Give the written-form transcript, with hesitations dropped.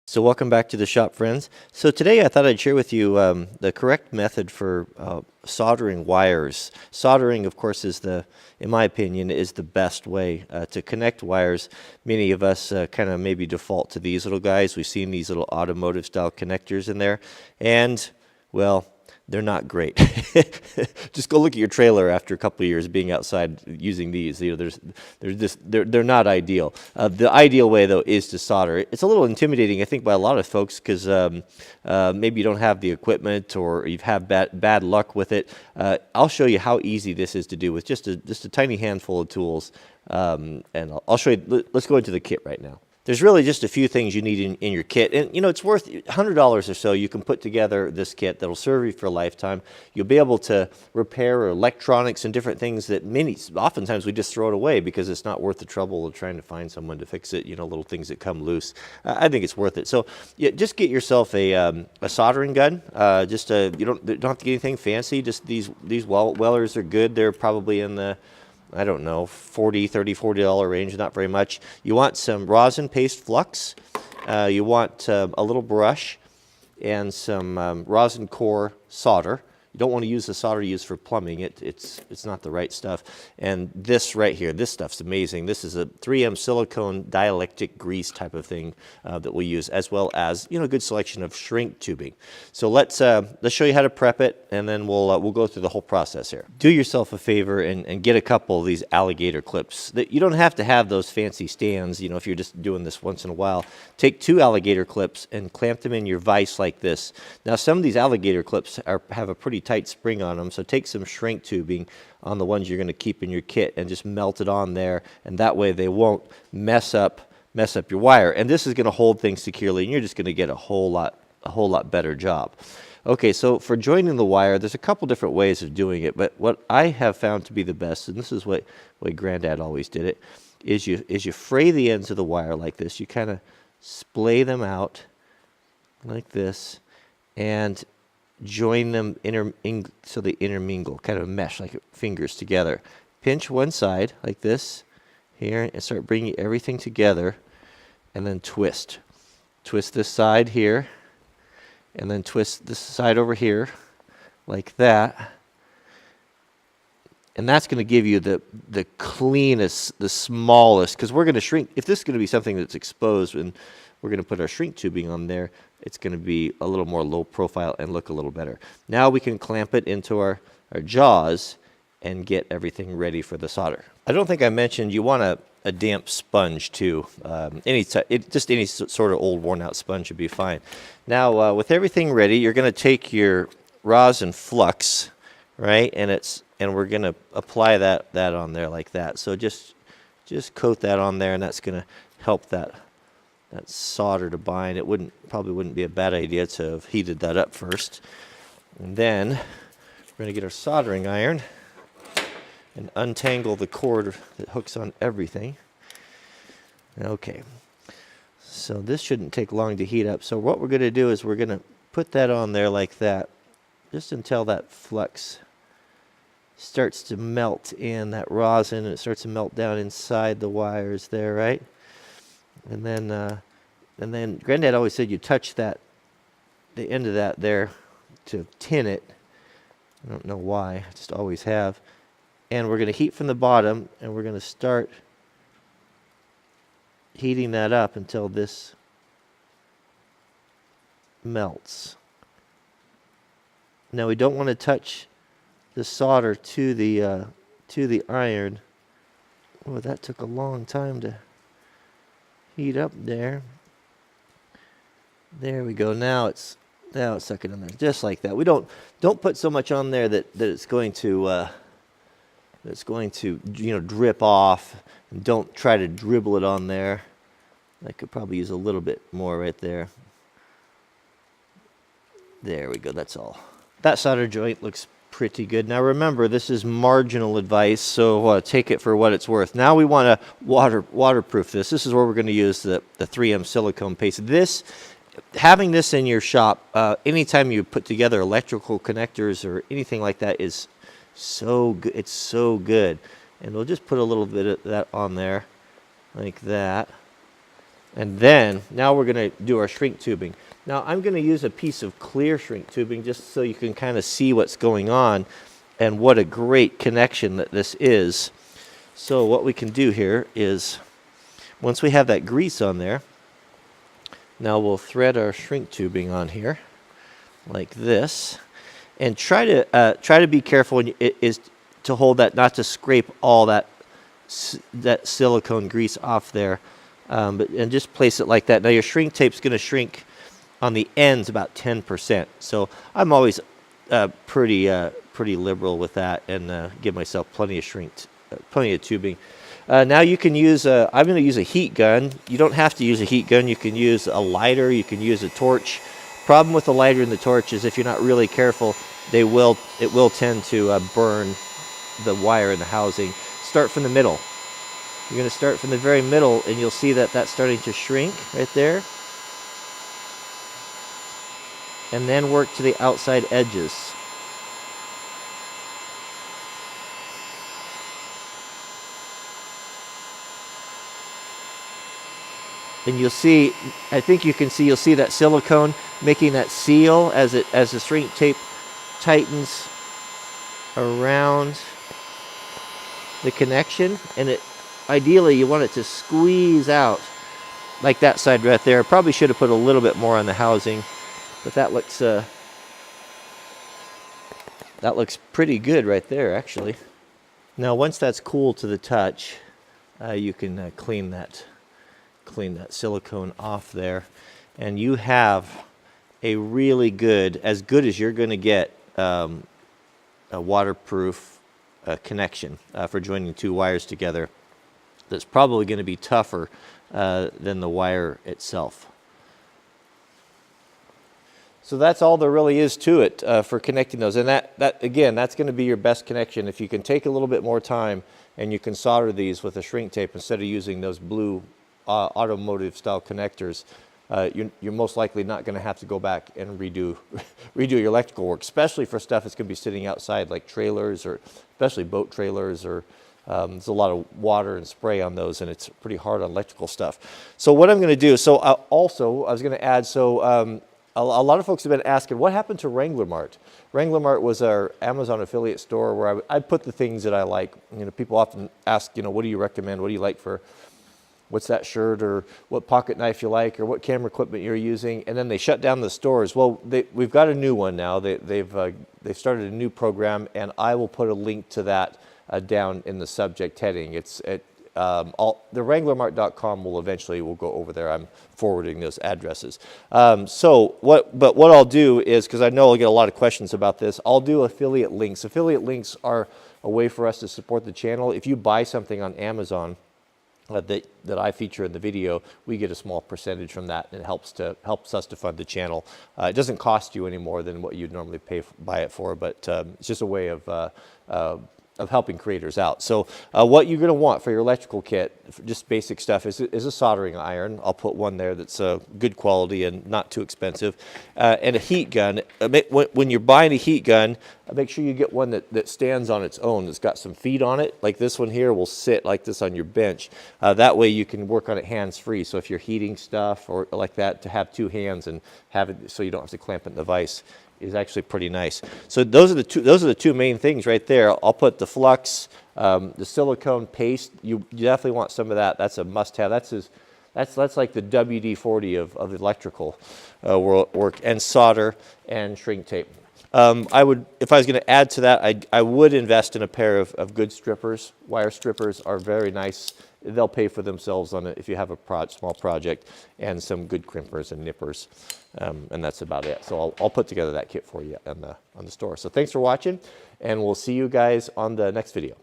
So welcome back to the shop, friends. So today I thought I'd share with you the correct method for soldering wires. Soldering, of course, in my opinion, is the best way to connect wires. Many of us kind of maybe default to these little guys. We've seen these little automotive style connectors in there, and well, they're not great. Just go look at your trailer after a couple of years being outside using these. You know, they're not ideal. The ideal way though is to solder. It's a little intimidating, I think, by a lot of folks because maybe you don't have the equipment or you've had bad luck with it. I'll show you how easy this is to do with just a tiny handful of tools, and I'll show you. Let's go into the kit right now. There's really just a few things you need in your kit. And, you know, it's worth $100 or so. You can put together this kit that'll serve you for a lifetime. You'll be able to repair electronics and different things that oftentimes we just throw it away because it's not worth the trouble of trying to find someone to fix it, you know, little things that come loose. I think it's worth it. So yeah, just get yourself a soldering gun. You don't have to get anything fancy. Just these Wellers are good. They're probably in the, I don't know, $40 range, not very much. You want some rosin paste flux. You want a little brush and some rosin core solder. You don't want to use the solder you use for plumbing. It's not the right stuff. And this right here, this stuff's amazing. This is a 3M silicone dielectric grease type of thing that we'll use, as well as, you know, a good selection of shrink tubing. So let's show you how to prep it, and then we'll go through the whole process here. Do yourself a favor and get a couple of these alligator clips. You don't have to have those fancy stands, you know, if you're just doing this once in a while. Take 2 alligator clips and clamp them in your vise like this. Now, some of these alligator clips have a pretty tight spring on them, so take some shrink tubing on the ones you're going to keep in your kit and just melt it on there, and that way they won't mess up your wire. And this is going to hold things securely, and you're just going to get a whole lot better job. Okay, so for joining the wire, there's a couple different ways of doing it, but what I have found to be the best, and this is what Granddad always did it, is you fray the ends of the wire like this. You kind of splay them out like this and join them so they intermingle, kind of mesh like fingers together. Pinch one side like this here and start bringing everything together, and then twist. Twist this side here, and then twist this side over here like that. And that's going to give you the cleanest, the smallest, because we're going to shrink. If this is going to be something that's exposed and we're going to put our shrink tubing on there, it's going to be a little more low profile and look a little better. Now we can clamp it into our jaws and get everything ready for the solder. I don't think I mentioned you want a damp sponge too. Just any sort of old worn out sponge would be fine. Now with everything ready, you're going to take your rosin flux, right, and we're going to apply that on there like that. So just coat that on there, and that's going to help that solder to bind. Probably wouldn't be a bad idea to have heated that up first. And then we're going to get our soldering iron and untangle the cord that hooks on everything. Okay, so this shouldn't take long to heat up. So what we're going to do is we're going to put that on there like that, just until that flux starts to melt in, that rosin, and it starts to melt down inside the wires there, right? And then Granddad always said you touch the end of that there to tin it. I don't know why, I just always have. And we're going to heat from the bottom, and we're going to start heating that up until this melts. Now we don't want to touch the solder to the iron. Oh, that took a long time to heat up there. There we go. Now it's sucking in there just like that. We don't put so much on there that it's going to you know, drip off, and don't try to dribble it on there. I could probably use a little bit more right there. There we go. That's all. That solder joint looks pretty good. Now remember, this is marginal advice, so take it for what it's worth. Now we want to waterproof this. This is where we're going to use the 3M silicone paste. Having this in your shop, anytime you put together electrical connectors or anything like that, is so good. It's so good. And we'll just put a little bit of that on there like that. And then, now we're going to do our shrink tubing. Now, I'm going to use a piece of clear shrink tubing just so you can kind of see what's going on and what a great connection that this is. So what we can do here is, once we have that grease on there, now we'll thread our shrink tubing on here like this, and try to be careful when is to hold that, not to scrape all that silicone grease off there, and just place it like that. Now your shrink tape's going to shrink on the ends about 10%. So I'm always pretty liberal with that, and give myself plenty of tubing. Now you can use, I'm going to use a heat gun. You don't have to use a heat gun. You can use a lighter. You can use a torch. Problem with the lighter and the torch is if you're not really careful, it will tend to burn the wire in the housing. Start from the middle. You're going to start from the very middle, and you'll see that that's starting to shrink right there. And then work to the outside edges. And you'll see, I think you can see, you'll see that silicone making that seal as the shrink tape tightens around the connection. And ideally you want it to squeeze out like that side right there. Probably should have put a little bit more on the housing, but that looks pretty good right there, actually. Now once that's cool to the touch, you can clean that silicone off there, and you have a really good, as good as you're going to get, a waterproof connection for joining two wires together. That's probably going to be tougher than the wire itself. So that's all there really is to it for connecting those. And that again, that's going to be your best connection. If you can take a little bit more time and you can solder these with a shrink tape instead of using those blue automotive style connectors, you're most likely not going to have to go back and redo your electrical work, especially for stuff that's going to be sitting outside like trailers, or especially boat trailers, or there's a lot of water and spray on those, and it's pretty hard on electrical stuff. So what I'm going to do, so I was going to add, a lot of folks have been asking, what happened to Wrangler Mart? Wrangler Mart was our Amazon affiliate store where I put the things that I like. People often ask, what do you recommend? What do you like for, what's that shirt, or what pocket knife you like, or what camera equipment you're using? And then they shut down the stores. Well, we've got a new one now. They've started a new program, and I will put a link to that down in the subject heading. It's at the wranglermart.com will go over there. I'm forwarding those addresses. But what I'll do is, because I know I'll get a lot of questions about this, I'll do affiliate links. Affiliate links are a way for us to support the channel. If you buy something on Amazon that I feature in the video, we get a small percentage from that, and it helps us to fund the channel. It doesn't cost you any more than what you'd normally buy it for, but it's just a way of helping creators out. So what you're going to want for your electrical kit, just basic stuff, is a soldering iron. I'll put one there that's good quality and not too expensive, and a heat gun. When you're buying a heat gun, make sure you get one that stands on its own, that's got some feet on it. Like this one here will sit like this on your bench. That way you can work on it hands-free. So if you're heating stuff or like that, to have two hands and have it so you don't have to clamp it in the vise is actually pretty nice. So those are the two main things right there. I'll put the flux, the silicone paste. You definitely want some of that. That's a must-have. That's like the WD-40 of electrical work, and solder and shrink tape. If I was going to add to that, I would invest in a pair of good strippers. Wire strippers are very nice. They'll pay for themselves on it if you have a small project, and some good crimpers and nippers, and that's about it. So I'll put together that kit for you on the store. So thanks for watching, and we'll see you guys on the next video.